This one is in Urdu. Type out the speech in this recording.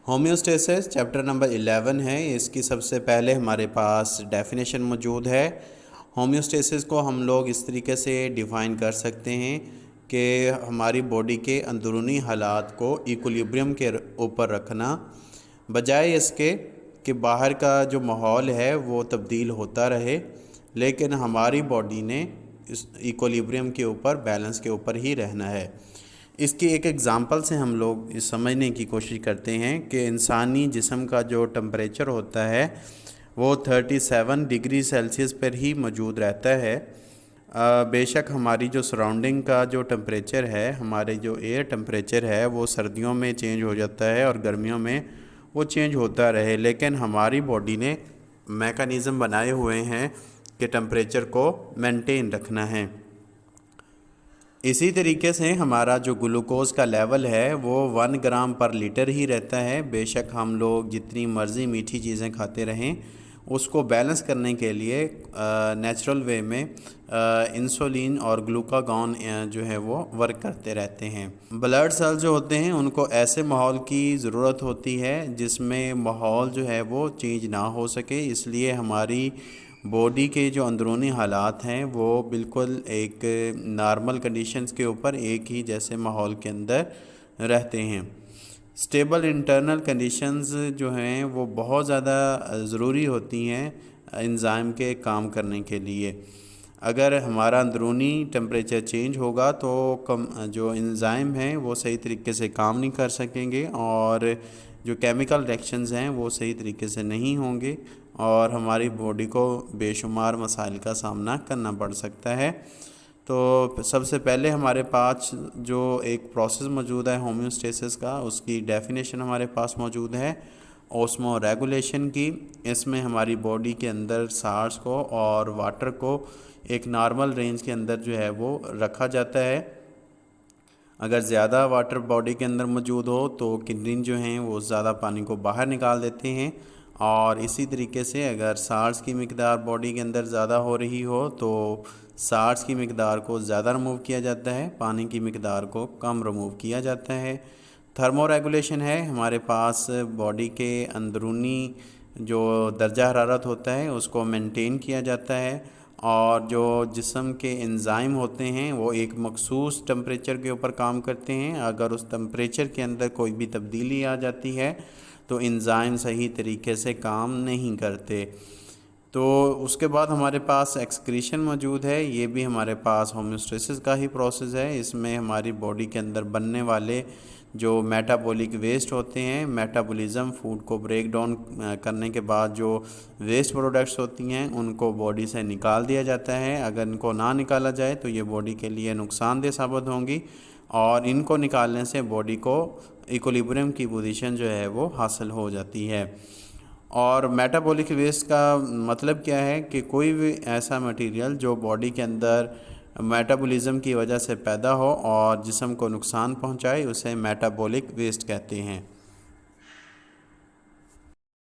ہومیوسٹیسس چیپٹر نمبر 11 ہے، اس کی سب سے پہلے ہمارے پاس ڈیفینیشن موجود ہے۔ ہومیوسٹیسس کو ہم لوگ اس طریقے سے ڈیفائن کر سکتے ہیں کہ ہماری باڈی کے اندرونی حالات کو ایکولیبریم کے اوپر رکھنا، بجائے اس کے کہ باہر کا جو ماحول ہے وہ تبدیل ہوتا رہے، لیکن ہماری باڈی نے اس ایکولیبریم کے اوپر، بیلنس کے اوپر ہی رہنا ہے۔ اس کی ایک ایگزامپل سے ہم لوگ سمجھنے کی کوشش کرتے ہیں کہ انسانی جسم کا جو ٹمپریچر ہوتا ہے وہ 37 ڈگری سیلسیس پر ہی موجود رہتا ہے۔ بے شک ہماری جو سراؤنڈنگ کا جو ٹمپریچر ہے، ہمارے جو ایئر ٹمپریچر ہے وہ سردیوں میں چینج ہو جاتا ہے اور گرمیوں میں وہ چینج ہوتا رہے، لیکن ہماری باڈی نے میکانزم بنائے ہوئے ہیں کہ ٹمپریچر کو مینٹین رکھنا ہے۔ اسی طریقے سے ہمارا جو گلوکوز کا لیول ہے وہ 1 گرام پر لیٹر ہی رہتا ہے۔ بے شک ہم لوگ جتنی مرضی میٹھی چیزیں کھاتے رہیں، اس کو بیلنس کرنے کے لیے نیچرل وے میں انسولین اور گلوکاگون جو ہے وہ ورک کرتے رہتے ہیں۔ بلڈ سیل جو ہوتے ہیں ان کو ایسے ماحول کی ضرورت ہوتی ہے جس میں ماحول جو ہے وہ چینج نہ ہو سکے، اس لیے ہماری باڈی کے جو اندرونی حالات ہیں وہ بالکل ایک نارمل کنڈیشنز کے اوپر ایک ہی جیسے ماحول کے اندر رہتے ہیں۔ سٹیبل انٹرنل کنڈیشنز جو ہیں وہ بہت زیادہ ضروری ہوتی ہیں انزائم کے کام کرنے کے لیے۔ اگر ہمارا اندرونی ٹمپریچر چینج ہوگا تو جو انزائم ہیں وہ صحیح طریقے سے کام نہیں کر سکیں گے، اور جو کیمیکل ریئیکشنز ہیں وہ صحیح طریقے سے نہیں ہوں گے، اور ہماری باڈی کو بے شمار مسائل کا سامنا کرنا پڑ سکتا ہے۔ تو سب سے پہلے ہمارے پاس جو ایک پروسیس موجود ہے ہومیوسٹیسس کا، اس کی ڈیفینیشن ہمارے پاس موجود ہے اوسمو ریگولیشن کی۔ اس میں ہماری باڈی کے اندر سالٹس کو اور واٹر کو ایک نارمل رینج کے اندر جو ہے وہ رکھا جاتا ہے۔ اگر زیادہ واٹر باڈی کے اندر موجود ہو تو کڈنی جو ہیں وہ زیادہ پانی کو باہر نکال دیتے ہیں، اور اسی طریقے سے اگر سالٹس کی مقدار باڈی کے اندر زیادہ ہو رہی ہو تو سالٹس کی مقدار کو زیادہ رموو کیا جاتا ہے، پانی کی مقدار کو کم رموو کیا جاتا ہے۔ تھرمو ریگولیشن ہے، ہمارے پاس باڈی کے اندرونی جو درجہ حرارت ہوتا ہے اس کو مینٹین کیا جاتا ہے، اور جو جسم کے انزائم ہوتے ہیں وہ ایک مخصوص ٹمپریچر کے اوپر کام کرتے ہیں۔ اگر اس ٹمپریچر کے اندر کوئی بھی تبدیلی آ جاتی ہے تو انزائم صحیح طریقے سے کام نہیں کرتے۔ تو اس کے بعد ہمارے پاس ایکسکریشن موجود ہے، یہ بھی ہمارے پاس ہومیوسٹیسس کا ہی پروسیس ہے۔ اس میں ہماری باڈی کے اندر بننے والے جو میٹابولک ویسٹ ہوتے ہیں، میٹابولزم، فوڈ کو بریک ڈاؤن کرنے کے بعد جو ویسٹ پروڈکٹس ہوتی ہیں ان کو باڈی سے نکال دیا جاتا ہے۔ اگر ان کو نہ نکالا جائے تو یہ باڈی کے لیے نقصان دہ ثابت ہوں گی، اور ان کو نکالنے سے باڈی کو ایکولیبریم کی پوزیشن جو ہے وہ حاصل ہو جاتی ہے۔ اور میٹابولک ویسٹ کا مطلب کیا ہے کہ کوئی بھی ایسا مٹیریل جو باڈی کے اندر میٹابولزم کی وجہ سے پیدا ہو اور جسم کو نقصان پہنچائے، اسے میٹابولک ویسٹ کہتے ہیں۔